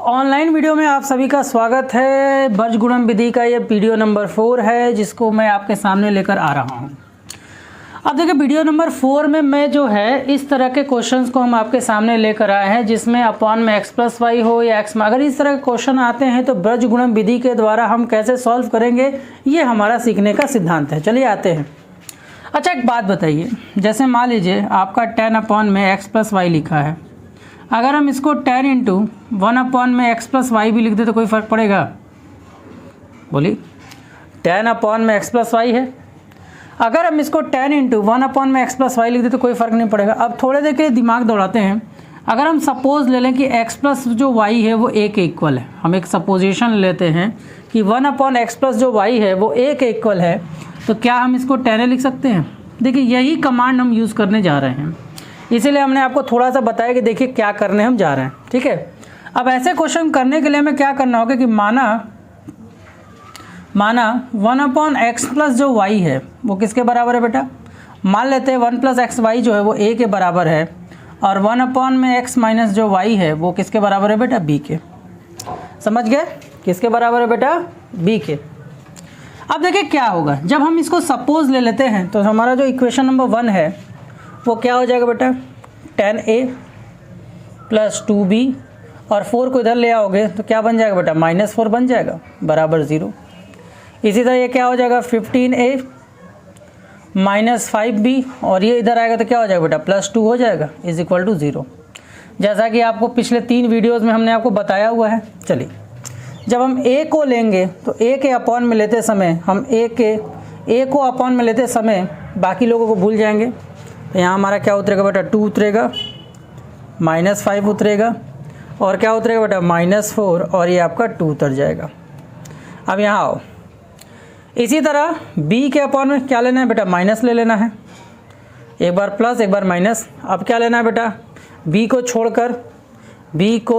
Online video में आप सभी का स्वागत है। बीजगुणन विधि का ये वीडियो नंबर 4 है जिसको मैं आपके सामने लेकर आ रहा हूँ। अब देखिए वीडियो नंबर 4 में मैं जो है इस तरह के क्वेश्चंस को हम आपके सामने लेकर आए हैं जिसमें अपॉन में x प्लस वाई हो या x में अगर इस तरह के क्वेश्चन आते हैं तो बीजगुणन विधि के द्वारा हम कैसे सॉल्व करेंगे ये हमारा सीखने का सिद्धांत है। चलिए आते हैं। अच्छा एक बात बताइए, जैसे मान लीजिए आपका 10 अपॉन में x प्लस वाई लिखा है, अगर हम इसको 10 इंटू 1 अपॉन में x प्लस वाई भी लिख दे तो कोई फ़र्क पड़ेगा? बोलिए। 10 अपॉन में x प्लस वाई है, अगर हम इसको 10 इंटू 1 अपॉन में x प्लस वाई लिख दे तो कोई फ़र्क नहीं पड़ेगा। अब थोड़े देर के दिमाग दौड़ाते हैं। अगर हम सपोज़ ले लें कि x प्लस जो y है वो a के इक्वल है, हम एक सपोजिशन लेते हैं कि 1 अपॉन x प्लस जो y है वो a के इक्वल है, तो क्या हम इसको 10 लिख सकते हैं? देखिए यही कमांड हम यूज़ करने जा रहे हैं, इसीलिए हमने आपको थोड़ा सा बताया कि देखिए क्या करने हम जा रहे हैं। ठीक है, अब ऐसे क्वेश्चन करने के लिए हमें क्या करना होगा कि माना 1 अपॉन एक्स प्लस जो y है वो किसके बराबर है बेटा? मान लेते हैं 1 प्लस एक्स वाई जो है वो a के बराबर है और 1 अपॉन में x माइनस जो y है वो किसके बराबर है बेटा? b के। समझ गए? किसके बराबर है बेटा? b के। अब देखिए क्या होगा जब हम इसको सपोज ले लेते हैं तो हमारा जो इक्वेशन नंबर 1 है वो क्या हो जाएगा बेटा? 10a प्लस 2b और 4 को इधर ले आओगे तो क्या बन जाएगा बेटा? -4 बन जाएगा बराबर 0। इसी तरह ये क्या हो जाएगा? 15a माइनस 5b और ये इधर आएगा तो क्या हो जाएगा बेटा? +2 हो जाएगा इज इक्वल टू 0, जैसा कि आपको पिछले 3 वीडियोज़ में हमने आपको बताया हुआ है। चलिए जब हम a को लेंगे तो a के अपॉन में लेते समय हम a को अपॉन में लेते समय बाकी लोगों को भूल जाएंगे। तो यहाँ हमारा क्या उतरेगा बेटा? 2 उतरेगा, -5 उतरेगा और क्या उतरेगा बेटा? -4 और ये आपका 2 उतर जाएगा। अब यहाँ आओ, इसी तरह b के अपॉन में क्या लेना है बेटा? माइनस ले लेना है, एक बार प्लस एक बार माइनस। अब क्या लेना है बेटा? b को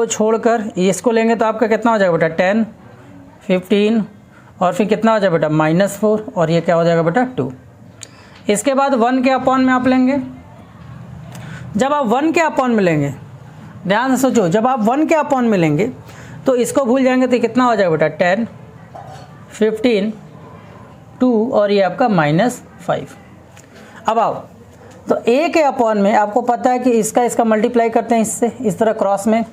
छोड़कर इसको लेंगे तो आपका कितना हो जाएगा बेटा? 10, 15 और फिर कितना हो जाएगा बेटा? -4 और ये क्या हो जाएगा बेटा? 2। इसके बाद 1 के अपॉन में आप लेंगे। जब आप 1 के अपॉन में लेंगे, ध्यान से सोचो, जब आप 1 के अपॉन में लेंगे तो इसको भूल जाएंगे तो कितना हो जाएगा बेटा? 10, 15, 2 और ये आपका -5। अब आओ तो a के अपॉन में आपको पता है कि इसका मल्टीप्लाई करते हैं इससे, इस तरह क्रॉस में,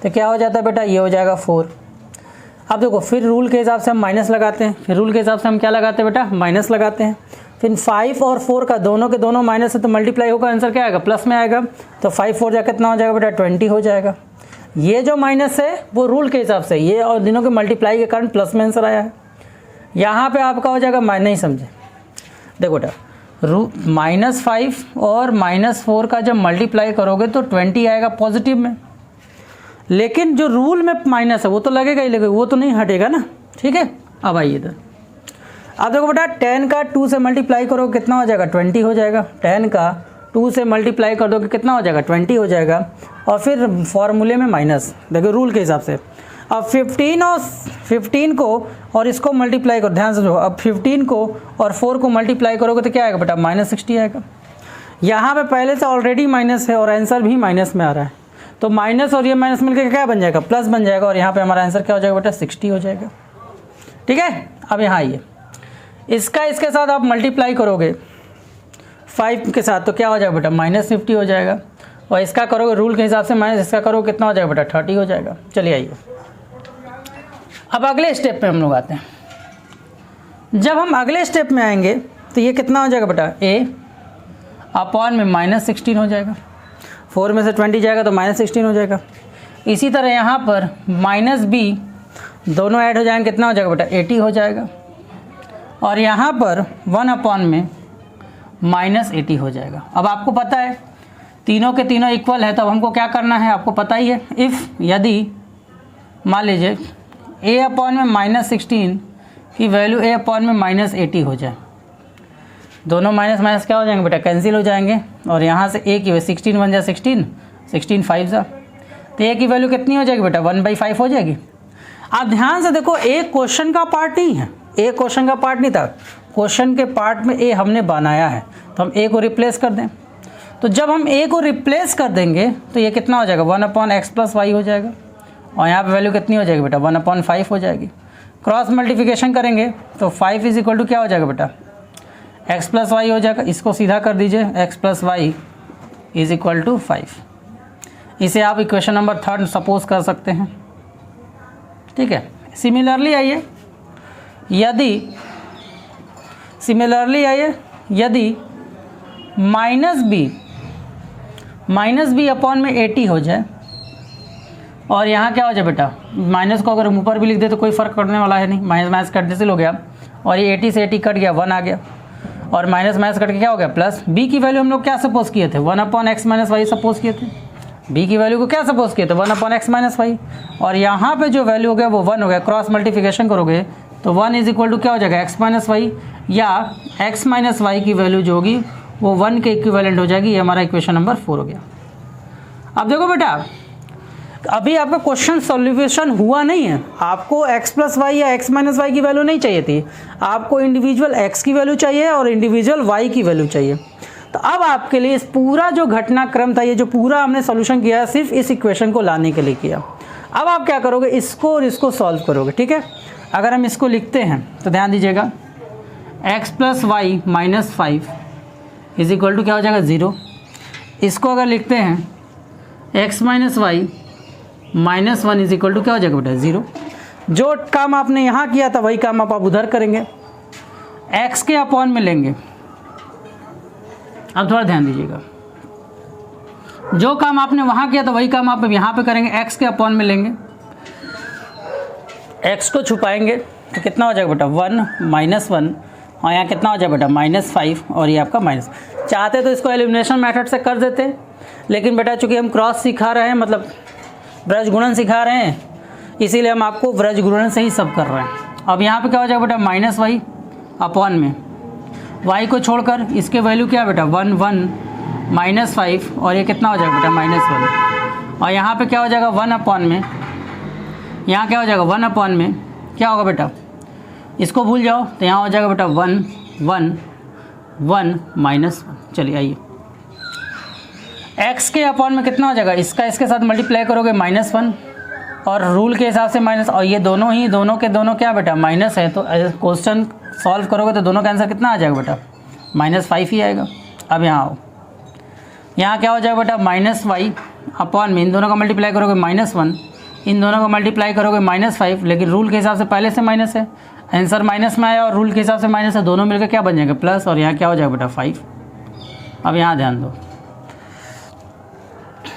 तो क्या हो जाता है बेटा? ये हो जाएगा 4। अब देखो फिर रूल के हिसाब से हम माइनस लगाते हैं, फिर रूल के हिसाब से हम क्या लगाते हैं बेटा? माइनस लगाते हैं। फिर 5 और 4 का दोनों के दोनों माइनस है तो मल्टीप्लाई होगा, आंसर क्या आएगा? प्लस में आएगा। तो 5 4 जा कितना हो जाएगा बेटा? 20 हो जाएगा। ये जो माइनस है वो रूल के हिसाब से, ये और दिनों के मल्टीप्लाई के कारण प्लस में आंसर आया है। यहाँ पे आपका हो जाएगा नहीं समझे, देखो बेटा -5 और -4 का जब मल्टीप्लाई करोगे तो 20 आएगा पॉजिटिव में, लेकिन जो रूल में माइनस है वो तो लगेगा ही लगेगा, वो तो नहीं हटेगा ना। ठीक है, अब आइए इधर। अब देखो बेटा 10 का 2 से मल्टीप्लाई करोगे कितना हो जाएगा? 20 हो जाएगा। 10 का 2 से मल्टीप्लाई कर दोगे कितना हो जाएगा? 20 हो जाएगा। और फिर फॉर्मूले में माइनस, देखो रूल के हिसाब से। अब 15 को और इसको मल्टीप्लाई करो, ध्यान से जो, अब 15 को और 4 को मल्टीप्लाई करोगे तो क्या आएगा बेटा? -60 आएगा। यहाँ पे पहले से ऑलरेडी माइनस है और आंसर भी माइनस में आ रहा है, तो माइनस और ये माइनस मिलकर क्या बन जाएगा? प्लस बन जाएगा और यहाँ पे हमारा आंसर क्या हो जाएगा बेटा? 60 हो जाएगा। ठीक है, अब यहाँ आइए, इसके साथ आप मल्टीप्लाई करोगे 5 के साथ तो क्या हो जाएगा बेटा? -50 हो जाएगा। और इसका करोगे रूल के हिसाब से माइनस इसका करोगे कितना हो जाएगा बेटा? 30 हो जाएगा। चलिए आइए, अब अगले स्टेप पे हम लोग आते हैं। जब हम अगले स्टेप में आएंगे तो ये कितना हो जाएगा बेटा? a अपॉन में -16 हो जाएगा। 4 में से 20 जाएगा तो -16 हो जाएगा। इसी तरह यहाँ पर -b दोनों ऐड हो जाएंगे, कितना हो जाएगा बेटा? 80 हो जाएगा। और यहाँ पर 1 अपॉन में -80 हो जाएगा। अब आपको पता है तीनों के तीनों इक्वल है, तो अब हमको क्या करना है आपको पता ही है। यदि मान लीजिए a अपॉन में -16 की वैल्यू a अपॉन में -80 हो जाए, दोनों माइनस माइनस क्या हो जाएंगे बेटा? कैंसिल हो जाएंगे। और यहाँ से a की 16 बन जाए 16 5 जा, तो a की वैल्यू कितनी हो जाएगी बेटा? 1/5 हो जाएगी। आप ध्यान से देखो, a क्वेश्चन का पार्ट नहीं है, a क्वेश्चन का पार्ट नहीं था, क्वेश्चन के पार्ट में a हमने बनाया है, तो हम a को रिप्लेस कर दें। तो जब हम a को रिप्लेस कर देंगे तो ये कितना हो जाएगा? 1 अपॉन x प्लस वाई हो जाएगा। और यहाँ पे वैल्यू कितनी हो जाएगी बेटा 1/5 हो जाएगी। क्रॉस मल्टीप्लिकेशन करेंगे तो 5 इज इक्वल टू क्या हो जाएगा बेटा x प्लस वाई हो जाएगा। इसको सीधा कर दीजिए, x plus y is equal to 5। इसे आप इक्वेशन नंबर 3 सपोज कर सकते हैं, ठीक है। सिमिलरली आइए यदि माइनस बी अपॉन में 80 हो जाए और यहाँ क्या हो जाए बेटा, माइनस को अगर हम ऊपर भी लिख दे तो कोई फ़र्क पड़ने वाला है नहीं, माइनस माइनस कैंसिल हो गया और ये 80 से 80 कट गया, 1 आ गया और माइनस माइनस कट के क्या हो गया प्लस। बी की वैल्यू हम लोग क्या सपोज किए थे 1/x माइनस वाई सपोज किए थे। बी की वैल्यू को क्या सपोज किए थे 1/x माइनस वाई, और यहाँ पे जो वैल्यू हो गया वो 1 हो गया। क्रॉस मल्टीप्लिकेशन करोगे तो 1 इज इक्वल टू क्या हो जाएगा x माइनस वाई, या x माइनस वाई की वैल्यू जो होगी वो 1 के इक्विवेलेंट हो जाएगी। ये हमारा इक्वेशन नंबर 4 हो गया। अब देखो बेटा, अभी आपका क्वेश्चन सॉल्यूशन हुआ नहीं है, आपको x प्लस वाई या x माइनस वाई की वैल्यू नहीं चाहिए थी, आपको इंडिविजुअल x की वैल्यू चाहिए और इंडिविजुअल y की वैल्यू चाहिए। तो अब आपके लिए इस पूरा जो घटनाक्रम था, ये जो पूरा हमने सॉल्यूशन किया सिर्फ इस इक्वेशन को लाने के लिए किया। अब आप क्या करोगे, इसको और इसको सॉल्व करोगे, ठीक है। अगर हम इसको लिखते हैं तो ध्यान दीजिएगा, x plus y minus 5 is equal to क्या हो जाएगा 0। इसको अगर लिखते हैं x minus y minus 1 is equal to क्या हो जाएगा बेटा 0। जो काम आपने यहाँ किया था वही काम आप उधर करेंगे, x के अपॉन में लेंगे। अब थोड़ा ध्यान दीजिएगा, जो काम आपने वहाँ किया था वही काम आप यहाँ पे करेंगे, x के अपॉन में लेंगे, x को छुपाएंगे तो कितना हो जाएगा बेटा 1 माइनस 1 और यहाँ कितना हो जाएगा बेटा -5 और ये आपका माइनस। चाहते तो इसको एलिमिनेशन मेथड से कर देते, लेकिन बेटा चूँकि हम क्रॉस सिखा रहे हैं, मतलब ब्रज गुणन सिखा रहे हैं, इसीलिए हम आपको ब्रज गुणन से ही सब कर रहे हैं। अब यहाँ पे क्या हो जाएगा बेटा -y अपॉन में y को छोड़कर इसके वैल्यू क्या बेटा 1 -5 और ये कितना हो जाएगा बेटा -1 और यहाँ पे क्या हो जाएगा 1 अपॉन में, यहाँ क्या हो जाएगा 1 अपॉन में क्या होगा बेटा, इसको भूल जाओ तो यहाँ हो जाएगा बेटा 1 -1। चलिए आइए, x के अपॉन में कितना हो जाएगा, इसका इसके साथ मल्टीप्लाई करोगे -1 और रूल के हिसाब से माइनस, और ये दोनों के दोनों क्या बेटा माइनस है, तो क्वेश्चन सॉल्व करोगे तो दोनों का आंसर कितना आ जाएगा बेटा -5 ही आएगा। अब यहाँ आओ, यहाँ क्या हो जाएगा बेटा -y अपॉन में इन दोनों का मल्टीप्लाई करोगे -1, इन दोनों का मल्टीप्लाई करोगे -5, लेकिन रूल के हिसाब से पहले से माइनस है, आंसर माइनस में आया और रूल के हिसाब से माइनस है, दोनों मिलकर क्या बन जाएंगे प्लस, और यहाँ क्या हो जाएगा बेटा 5। अब यहाँ ध्यान दो,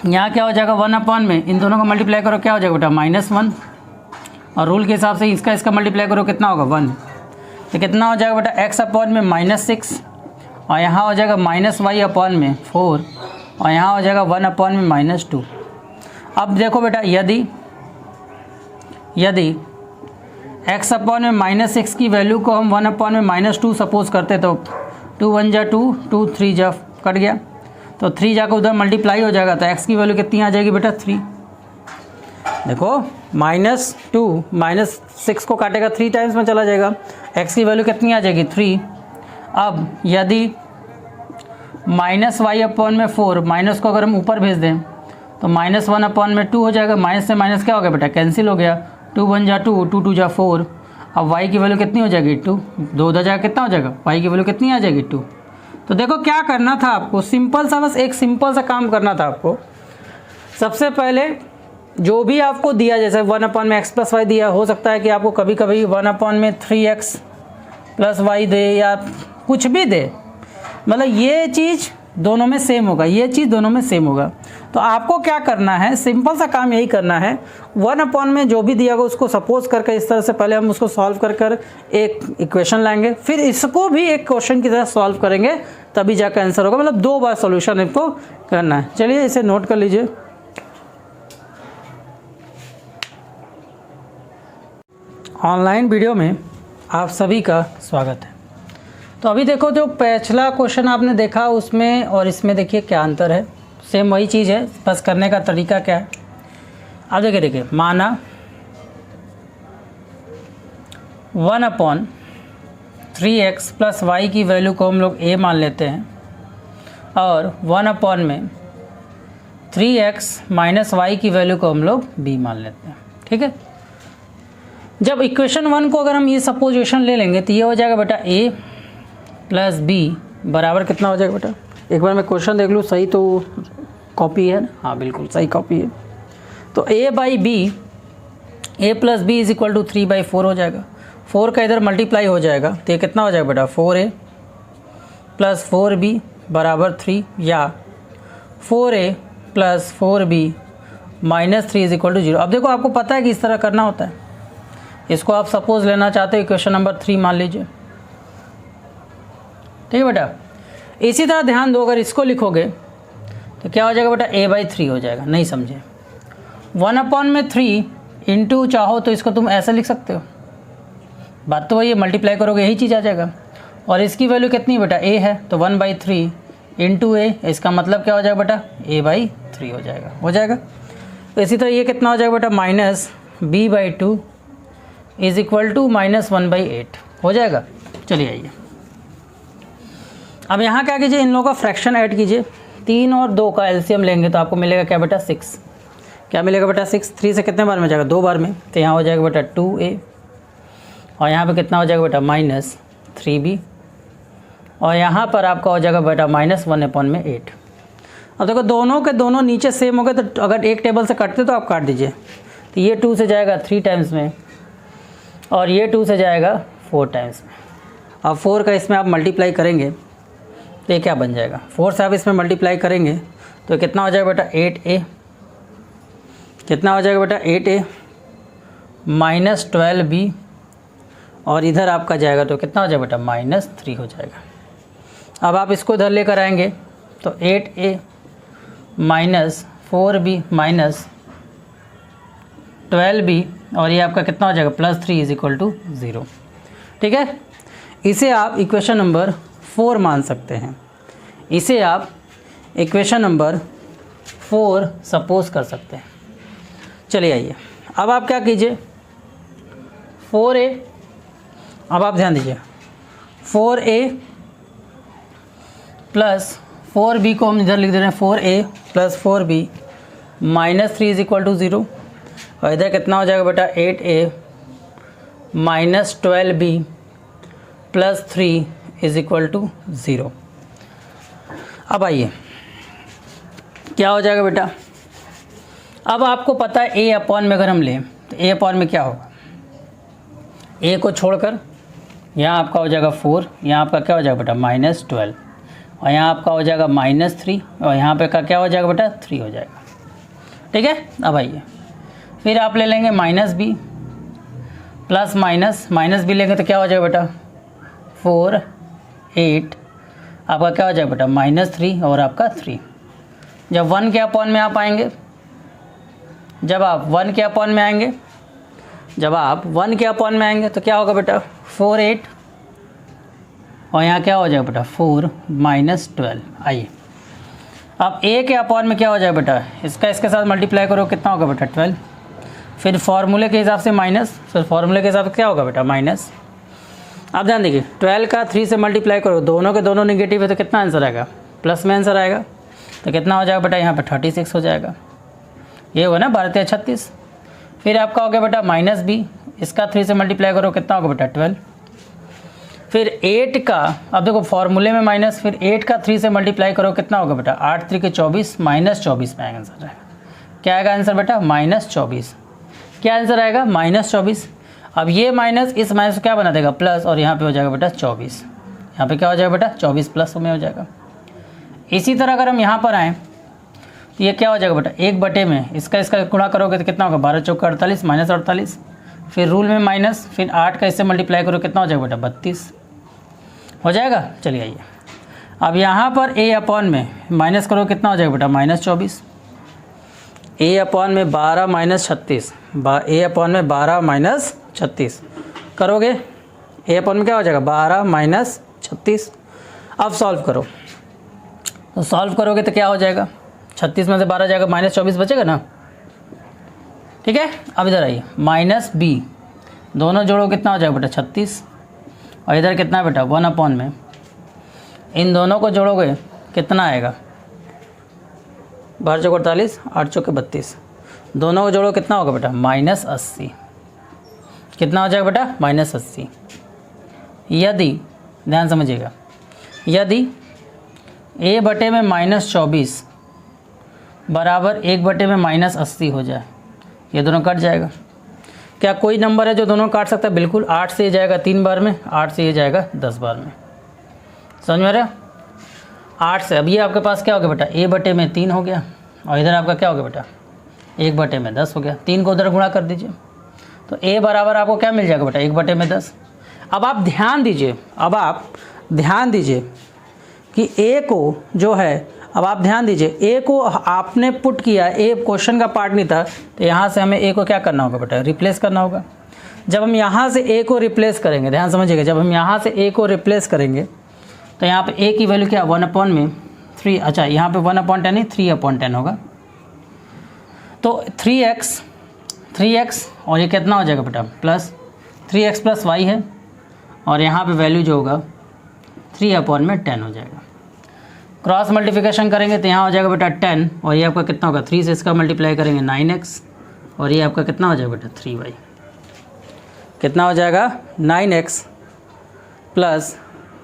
यहाँ क्या हो जाएगा 1 अपॉन में इन दोनों का मल्टीप्लाई करो क्या हो जाएगा बेटा -1 और रूल के हिसाब से इसका मल्टीप्लाई करो कितना होगा 1, तो कितना हो जाएगा बेटा x अपॉन में -6 और यहाँ हो जाएगा -y अपॉन में 4 और यहाँ हो जाएगा 1 अपॉन में -2। अब देखो बेटा, यदि x अपॉन में -6 की वैल्यू को हम 1 अपॉन में -2 सपोज करते तो 2 1 जा 2, 2 3 जा कट गया, तो 3 जाकर उधर मल्टीप्लाई हो जाएगा, तो x की वैल्यू कितनी आ जाएगी बेटा 3। देखो -2 -6 को काटेगा 3 टाइम्स में चला जाएगा, x की वैल्यू कितनी आ जाएगी 3। अब यदि -y अपॉन में 4, माइनस को अगर हम ऊपर भेज दें तो -1 अपॉन में 2 हो जाएगा, माइनस से माइनस क्या हो गया बेटा कैंसिल हो गया, 2 1 जा 2, 2 2 जा 4। अब y की वैल्यू कितनी हो जाएगी 2, 2 उधर जाकर कितना हो जाएगा, y की वैल्यू कितनी आ जाएगी 2। तो देखो क्या करना था आपको, सिंपल सा, बस एक सिंपल सा काम करना था आपको। सबसे पहले जो भी आपको दिया, जैसे 1 अपॉन में x प्लस वाई दिया, हो सकता है कि आपको कभी कभी 1 अपॉन में 3x प्लस वाई दे या कुछ भी दे, मतलब ये चीज़ दोनों में सेम होगा, ये चीज़ दोनों में सेम होगा। तो आपको क्या करना है, सिंपल सा काम यही करना है, 1 अपॉन में जो भी दिया होगा उसको सपोज करके इस तरह से पहले हम उसको सॉल्व कर एक इक्वेशन लाएंगे, फिर इसको भी एक क्वेश्चन की तरह सॉल्व करेंगे, तभी जाकर आंसर होगा। मतलब 2 बार सॉल्यूशन इसको करना है। चलिए इसे नोट कर लीजिए। ऑनलाइन वीडियो में आप सभी का स्वागत है। तो अभी देखो, जो पिछला क्वेश्चन आपने देखा उसमें और इसमें देखिए क्या अंतर है, सेम वही चीज़ है, बस करने का तरीका क्या है। अब देखिए, माना 1 अपॉन 3x प्लस वाई की वैल्यू को हम लोग a मान लेते हैं और 1 अपॉन में 3x माइनस वाई की वैल्यू को हम लोग b मान लेते हैं। ठीक है। जब इक्वेशन 1 को अगर हम ये सपोजिशन ले लेंगे तो ये हो जाएगा बेटा a प्लस बी बराबर कितना हो जाएगा बेटा, एक बार मैं क्वेश्चन देख लूँ सही तो कॉपी है ना, हाँ बिल्कुल सही कॉपी है। तो a by b, a plus b is equal to 3/4 हो जाएगा। 4 का इधर मल्टीप्लाई हो जाएगा तो ये कितना हो जाएगा बेटा 4a प्लस 4b बराबर 3, या 4a plus 4b minus 3 is equal to 0। अब देखो आपको पता है कि इस तरह करना होता है। इसको आप सपोज लेना चाहते हो इक्वेशन नंबर 3 मान लीजिए, ठीक है बेटा। इसी तरह ध्यान दो, अगर इसको लिखोगे तो क्या हो जाएगा बेटा a/3 हो जाएगा। नहीं समझे, 1/3 इंटू चाहो तो इसको तुम ऐसे लिख सकते हो, बात तो वही है, मल्टीप्लाई करोगे यही चीज़ आ जाएगा। और इसकी वैल्यू कितनी बेटा a है तो 1/3 इंटू a, इसका मतलब क्या हो जाएगा बेटा a/3 हो जाएगा, हो जाएगा। तो इसी तरह ये कितना हो जाएगा बेटा minus b/2 is equal to minus 1/8 हो जाएगा। चलिए आइए अब यहाँ क्या कीजिए, इन लोगों का फ्रैक्शन ऐड कीजिए। 3 और 2 का एलसीएम लेंगे तो आपको मिलेगा क्या बेटा 6। क्या मिलेगा बेटा 6। 3 से कितने बार में जाएगा 2 बार में, तो यहाँ हो जाएगा बेटा 2a और यहाँ पे कितना हो जाएगा बेटा माइनस 3b और यहाँ पर आपका हो जाएगा बेटा माइनस 1/8। अब देखो दोनों के दोनों नीचे सेम हो गए, तो अगर एक टेबल से काटते तो आप काट दीजिए। तो ये 2 से जाएगा 3 टाइम्स में और ये 2 से जाएगा 4 टाइम्स में। अब 4 का इसमें आप मल्टीप्लाई करेंगे तो ये क्या बन जाएगा, 4 से आप इसमें मल्टीप्लाई करेंगे तो कितना हो जाएगा बेटा 8a, कितना हो जाएगा बेटा 8a माइनस 12b और इधर आपका जाएगा तो कितना हो जाएगा बेटा माइनस 3 हो जाएगा। अब आप इसको इधर लेकर आएंगे तो 8a minus 4b minus 12b और ये आपका कितना हो जाएगा प्लस 3 इज इक्वल टू 0, ठीक है। इसे आप इक्वेशन नंबर 4 मान सकते हैं, इसे आप इक्वेशन नंबर 4 सपोज कर सकते हैं। चलिए आइए अब आप क्या कीजिए 4a, अब आप ध्यान दीजिए 4a प्लस 4b को हम इधर लिख दे रहे हैं 4a plus 4b minus 3 is equal to 0 और इधर कितना हो जाएगा बेटा 8a minus 12b plus 3 is equal to 0। अब आइए क्या हो जाएगा बेटा, अब आपको पता है a अपॉन में अगर हम लें तो a अपॉन में क्या होगा, a को छोड़कर यहाँ आपका हो जाएगा 4, यहाँ आपका क्या हो जाएगा बेटा माइनस 12 और यहाँ आपका हो जाएगा माइनस 3 और यहाँ पे का क्या हो जाएगा बेटा 3 हो जाएगा, ठीक है। अब आइए फिर आप ले लेंगे minus b plus minus b लेंगे तो क्या हो जाएगा बेटा 4 8 आपका क्या हो जाएगा बेटा माइनस 3 और आपका 3। जब 1 के अपॉन में आप आएंगे, जब आप 1 के अपॉन में आएंगे, जब आप 1 के अपॉन में आएंगे तो क्या होगा बेटा 4 8 और यहाँ क्या हो जाएगा बेटा 4 माइनस 12। आइए अब a के अपॉन में क्या हो जाएगा बेटा, इसका इसके साथ मल्टीप्लाई करो कितना होगा बेटा 12, फिर फार्मूले के हिसाब से माइनस, फिर फार्मूले के हिसाब से क्या होगा बेटा माइनस। अब ध्यान देखिए 12 का 3 से मल्टीप्लाई करो, दोनों के दोनों नेगेटिव है तो कितना आंसर आएगा प्लस में आंसर आएगा, तो कितना हो जाएगा बेटा यहाँ पे 36 हो जाएगा, ये हुआ ना 12 36। फिर आपका हो गया बेटा माइनस b, इसका 3 से मल्टीप्लाई करो कितना होगा बेटा 12, फिर 8 का, अब देखो फार्मूले में माइनस, फिर 8 का 3 से मल्टीप्लाई करो कितना होगा बेटा 8 3 के 24 माइनस 24 में आएगा आंसर आएगा। क्या आएगा आंसर बेटा माइनस 24, क्या आंसर आएगा माइनस 24। अब ये माइनस इस माइनस को क्या बना देगा प्लस और यहाँ पे हो जाएगा बेटा 24, यहाँ पे क्या हो जाएगा बेटा 24 प्लस में हो जाएगा। इसी तरह अगर हम यहाँ पर आएँ तो ये क्या हो जाएगा बेटा 1/, में इसका गुणा करोगे तो कितना होगा 12 चौका 48 माइनस 48, फिर रूल में माइनस, फिर 8 का इससे मल्टीप्लाई करो कितना हो जाएगा बेटा 32 हो जाएगा। चलिए आइए अब यहाँ पर a अपॉन में माइनस करो कितना हो जाएगा बेटा माइनस 24, a अपॉन में 12 माइनस 36, a अपॉन में 12 माइनस 36 करोगे, a अपॉन में क्या हो जाएगा 12 माइनस 36। अब सॉल्व करो, तो सॉल्व करोगे तो क्या हो जाएगा 36 में से 12 जाएगा माइनस 24 बचेगा ना, ठीक है। अब इधर आइए माइनस b, दोनों जोड़ो कितना हो जाएगा बेटा 36 और इधर कितना है बेटा 1 अपॉन में, इन दोनों को जोड़ोगे कितना आएगा 12 चौक 48 8 चौके 32, दोनों को जोड़ो कितना होगा बेटा -80। कितना हो जाएगा बेटा -80। यदि ध्यान समझिएगा, यदि a बटे में -24 बराबर 1 बटे में -80 हो जाए, ये दोनों कट जाएगा। क्या कोई नंबर है जो दोनों काट सकता है? बिल्कुल। 8 से ये जाएगा 3 बार में, 8 से ये जाएगा 10 बार में। समझ में आ रहा है? 8 से अब ये आपके पास क्या हो गया बेटा, a बटे में 3 हो गया, और इधर आपका क्या हो गया बेटा 1 बटे में 10 हो गया। 3 को उधर गुणा कर दीजिए, तो a बराबर आपको क्या मिल जाएगा बेटा 1 बटे में 10। अब आप ध्यान दीजिए, अब आप ध्यान दीजिए कि a को जो है, अब आप ध्यान दीजिए a को आपने पुट किया, a क्वेश्चन का पार्ट नहीं था, तो यहाँ से हमें a को क्या करना होगा बेटा, रिप्लेस करना होगा। जब हम यहाँ से a को रिप्लेस करेंगे, ध्यान समझिएगा, जब हम यहाँ से a को रिप्लेस करेंगे तो यहाँ पे a की वैल्यू क्या 1/3, अच्छा यहाँ पे 1/10 नहीं 3/10 होगा। तो 3x और ये कितना हो जाएगा बेटा प्लस 3x प्लस y है, और यहाँ पे वैल्यू जो होगा 3/10 हो जाएगा। क्रॉस मल्टीप्लिकेशन करेंगे तो यहाँ हो जाएगा बेटा 10, और ये आपका कितना होगा 3 से इसका मल्टीप्लाई करेंगे 9x, और ये आपका कितना हो जाएगा बेटा 3y। कितना हो जाएगा 9x प्लस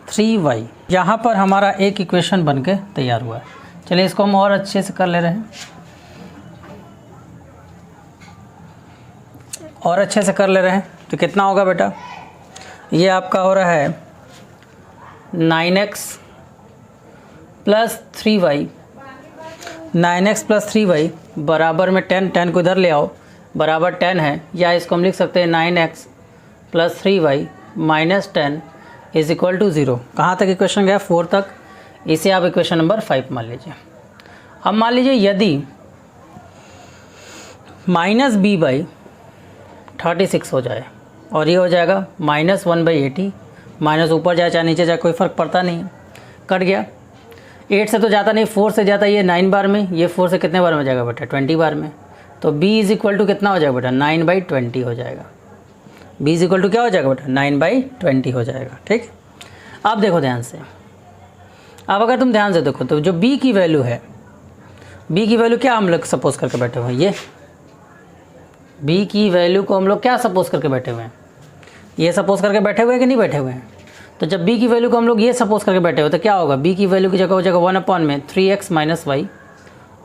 3y। यहाँ पर हमारा एक इक्वेशन बन के तैयार हुआ है। चलिए इसको हम और अच्छे से कर ले रहे हैं, और अच्छे से कर ले रहे हैं। तो कितना होगा बेटा, ये आपका हो रहा है 9x plus 3y, 9x plus 3y बराबर में 10 को इधर ले आओ, बराबर 10 है, या इसको हम लिख सकते हैं 9x plus 3y minus 10 is equal to 0। कहाँ तक इक्वेशन गया 4 तक, इसे आप इक्वेशन नंबर 5 मान लीजिए। अब मान लीजिए यदि -b/36 हो जाए, और ये हो जाएगा -1/80, माइनस ऊपर जाए चाहे नीचे जाए कोई फ़र्क पड़ता नहीं, कट गया। 8 से तो जाता नहीं, 4 से जाता है, ये 9 बार में, ये 4 से कितने बार में जाएगा बेटा 20 बार में। तो b इज़ इक्वल टू कितना हो जाएगा बेटा 9/20 हो जाएगा। b इज़ इक्वल टू क्या हो जाएगा बेटा 9/20 हो जाएगा। ठीक, अब देखो ध्यान से, अब अगर तुम ध्यान से देखो तो जो b की वैल्यू है, b की वैल्यू क्या हम लोग सपोज करके बैठे हुए हैं, ये b की वैल्यू को हम लोग क्या सपोज करके बैठे हुए हैं, ये सपोज करके बैठे हुए हैं कि नहीं बैठे हुए हैं। तो जब b की वैल्यू को हम लोग ये सपोज करके बैठे हुए तो क्या होगा, b की वैल्यू की जगह हो जाएगा 1/3x माइनस y,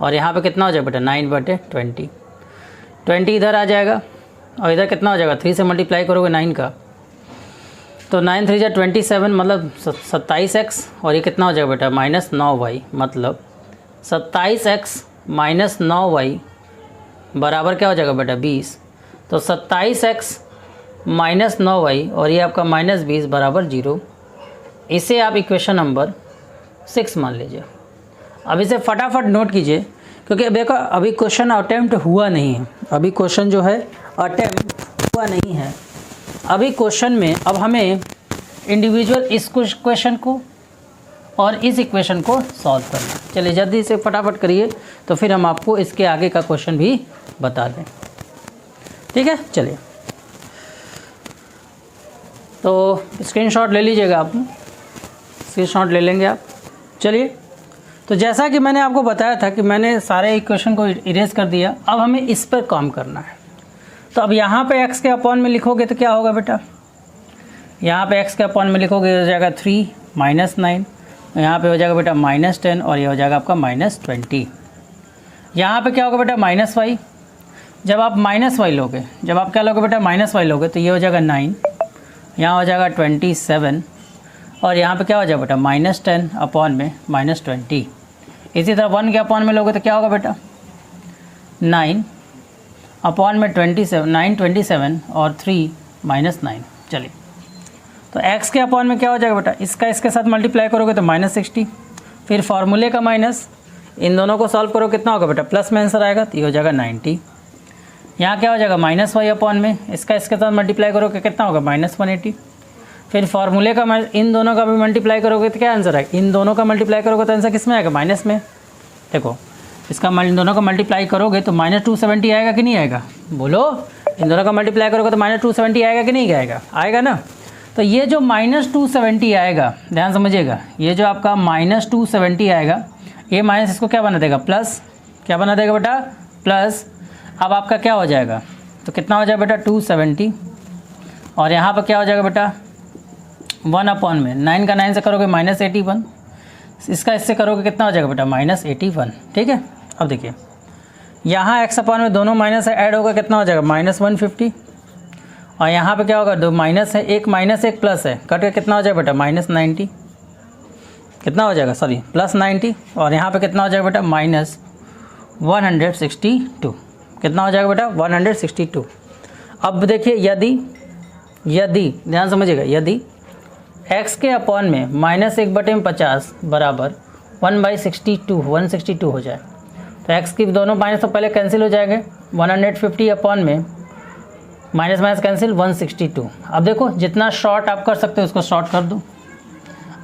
और यहाँ पे कितना हो जाएगा बेटा 9/20, 20 इधर आ जाएगा, और इधर कितना हो जाएगा 3 से मल्टीप्लाई करोगे 9 का, तो 9 3 27 मतलब 27x, और ये कितना हो जाएगा बेटा -9y, मतलब 27x माइनस 9y बराबर क्या हो जाएगा बेटा 20। तो 27x माइनस 9y और ये आपका -20 बराबर 0। इसे आप इक्वेशन नंबर 6 मान लीजिए। अब इसे फटाफट नोट कीजिए, क्योंकि देखो अभी क्वेश्चन अटेम्प्ट हुआ नहीं है, अभी क्वेश्चन जो है अटेम्प्ट हुआ नहीं है। अभी क्वेश्चन में अब हमें इंडिविजुअल इस क्वेश्चन को और इस इक्वेशन को सॉल्व करना। चलिए जल्दी से फटाफट करिए, तो फिर हम आपको इसके आगे का क्वेश्चन भी बता दें। ठीक है, चलिए तो स्क्रीनशॉट ले लीजिएगा, आप स्क्रीनशॉट ले लेंगे आप। चलिए, तो जैसा कि मैंने आपको बताया था कि मैंने सारे इक्वेशन को इरेज कर दिया, अब हमें इस पर काम करना है। तो अब यहाँ पे x के अपॉन में लिखोगे तो क्या होगा बेटा, यहाँ पे x के अपॉन में लिखोगे हो जाएगा 3 - 9, यहाँ पे हो जाएगा बेटा -10, और ये हो जाएगा आपका -20। यहाँ पे क्या होगा बेटा -y, जब आप -y लोगे, जब आप क्या लोगे बेटा -y लोगे, तो ये हो जाएगा 9, यहाँ हो जाएगा 27, और यहाँ पे क्या हो जाएगा बेटा -10 अपॉन में -20। इसी तरह 1 के अपॉन में लोगे तो क्या होगा बेटा 9 अपॉन में 27, 9 27 और 3 -9। चलिए, तो x के अपॉन में क्या हो जाएगा बेटा, इसका इसके साथ मल्टीप्लाई करोगे तो -60, फिर फार्मूले का माइनस, इन दोनों को सॉल्व करो कितना होगा बेटा प्लस में आंसर आएगा, तो ये हो जाएगा 90। यहाँ क्या हो जाएगा -y अपॉन में, इसका इसके साथ मल्टीप्लाई करोगे कितना होगा -180, फिर फार्मूले का इन दोनों का भी मल्टीप्लाई करोगे तो क्या आंसर आएगा, इन दोनों का मल्टीप्लाई करोगे तो आंसर किस में आएगा माइनस में। देखो इसका इन दोनों का मल्टीप्लाई करोगे तो -270 आएगा कि नहीं आएगा, बोलो, इन दोनों का मल्टीप्लाई करोगे तो -270 आएगा कि नहीं आएगा, आएगा ना। तो ये जो -270 आएगा, ध्यान समझिएगा, ये जो आपका -270 आएगा, ये माइनस इसको क्या बना देगा प्लस, क्या बना देगा बेटा प्लस, अब आपका क्या हो जाएगा, तो कितना हो जाएगा बेटा 270, और यहाँ पर क्या हो जाएगा बेटा 1 में 9 का 9 से करोगे -81, इसका इससे करोगे कितना हो जाएगा बेटा -81। ठीक है, अब देखिए यहाँ x में दोनों माइनस ऐड होगा, कितना हो जाएगा -150, और यहाँ पे क्या होगा, दो माइनस है, एक माइनस एक प्लस है, कट के कितना हो जाएगा बेटा -90, कितना हो जाएगा सॉरी +90, और यहाँ पे कितना हो जाएगा बेटा -162, कितना हो जाएगा बेटा 162। अब देखिए यदि ध्यान समझिएगा, यदि x के अपॉन में -1/50 बराबर 1/62 हो जाए, तो x की दोनों माइनस तो पहले कैंसिल हो जाएंगे, 150 अपॉन में माइनस माइनस कैंसिल 162। अब देखो जितना शॉर्ट आप कर सकते हो उसको शॉर्ट कर दो,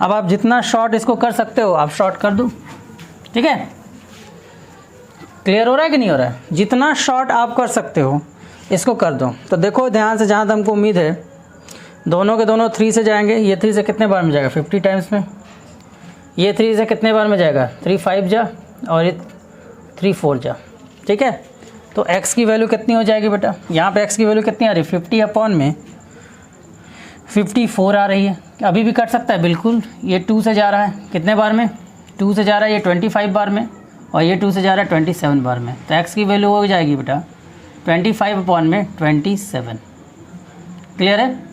अब आप जितना शॉर्ट इसको कर सकते हो आप शॉर्ट कर दो। ठीक है, क्लियर हो रहा है कि नहीं हो रहा है, जितना शॉर्ट आप कर सकते हो इसको कर दो। तो देखो ध्यान से, जहाँ तक हमको उम्मीद है दोनों के दोनों 3 से जाएंगे, ये 3 से कितने बार में जाएगा 50 टाइम्स में, ये 3 से कितने बार में जाएगा 3 5 जा, और ये 3 4 जा। ठीक है, तो x की वैल्यू कितनी हो जाएगी बेटा, यहाँ पे x की वैल्यू कितनी आ रही है 50 अपॉन में 54 आ रही है। अभी भी कट सकता है बिल्कुल, ये 2 से जा रहा है कितने बार में 2 से जा रहा है, ये 25 बार में, और ये 2 से जा रहा है 27 बार में, तो x की वैल्यू हो जाएगी बेटा 25 अपॉन में 27। क्लियर है।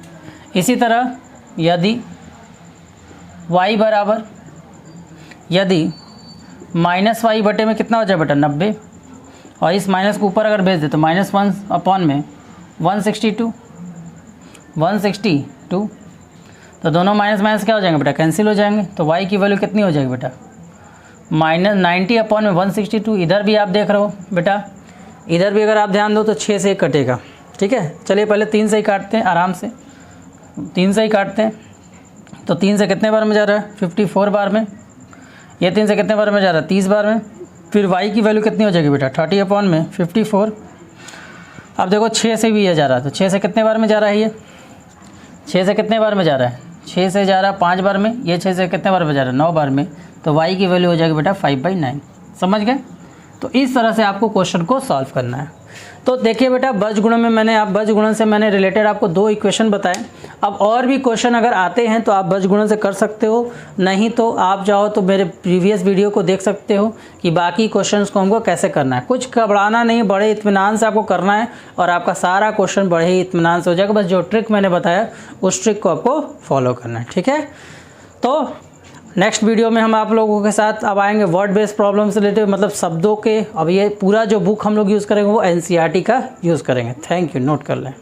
इसी तरह यदि y बराबर, यदि -y बटे में कितना हो जाए बेटा 90, और इस माइनस को ऊपर अगर भेज दे तो -1 अपॉन में 162, तो दोनों माइनस माइनस क्या हो जाएंगे बेटा कैंसिल हो जाएंगे, तो y की वैल्यू कितनी हो जाएगी बेटा -90 अपॉन में 162। इधर भी आप देख रहे हो बेटा, इधर भी अगर आप ध्यान दो तो 6 से 1 कटेगा। ठीक है, चलिए पहले 3 से ही काटते हैं आराम से, 3 से ही काटते हैं। तो 3 से कितने बार में जा रहा है 54 बार में, ये 3 से कितने बार में जा रहा है 30 बार में। फिर y की वैल्यू कितनी हो जाएगी बेटा 30 अपॉन में 54। अब देखो 6 से भी ये जा रहा है, तो 6 से कितने बार में जा रहा है, ये 6 से कितने बार में जा रहा है 6 से जा रहा है 5 बार में, ये 6 से कितने बार में जा रहा है 9 बार में, तो y की वैल्यू हो जाएगी बेटा 5/9। समझ गए। तो इस तरह से आपको क्वेश्चन को सॉल्व करना है। तो देखिए बेटा बीजगुणन में बीजगुणन से मैंने रिलेटेड आपको 2 इक्वेशन बताए। अब और भी क्वेश्चन अगर आते हैं तो आप बीजगुणन से कर सकते हो, नहीं तो आप जाओ तो मेरे प्रीवियस वीडियो को देख सकते हो कि बाकी क्वेश्चंस को हमको कैसे करना है। कुछ घबराना नहीं, बड़े इत्मीनान से आपको करना है और आपका सारा क्वेश्चन बड़े ही इत्मीनान से हो जाएगा। बस जो ट्रिक मैंने बताया उस ट्रिक को आपको फॉलो करना है। ठीक है, तो नेक्स्ट वीडियो में हम आप लोगों के साथ अब आएंगे वर्ड बेस्ड प्रॉब्लम से रिलेटेड, मतलब शब्दों के। अब ये पूरा जो बुक हम लोग यूज़ करेंगे वो NCERT का यूज़ करेंगे। थैंक यू, नोट कर लें।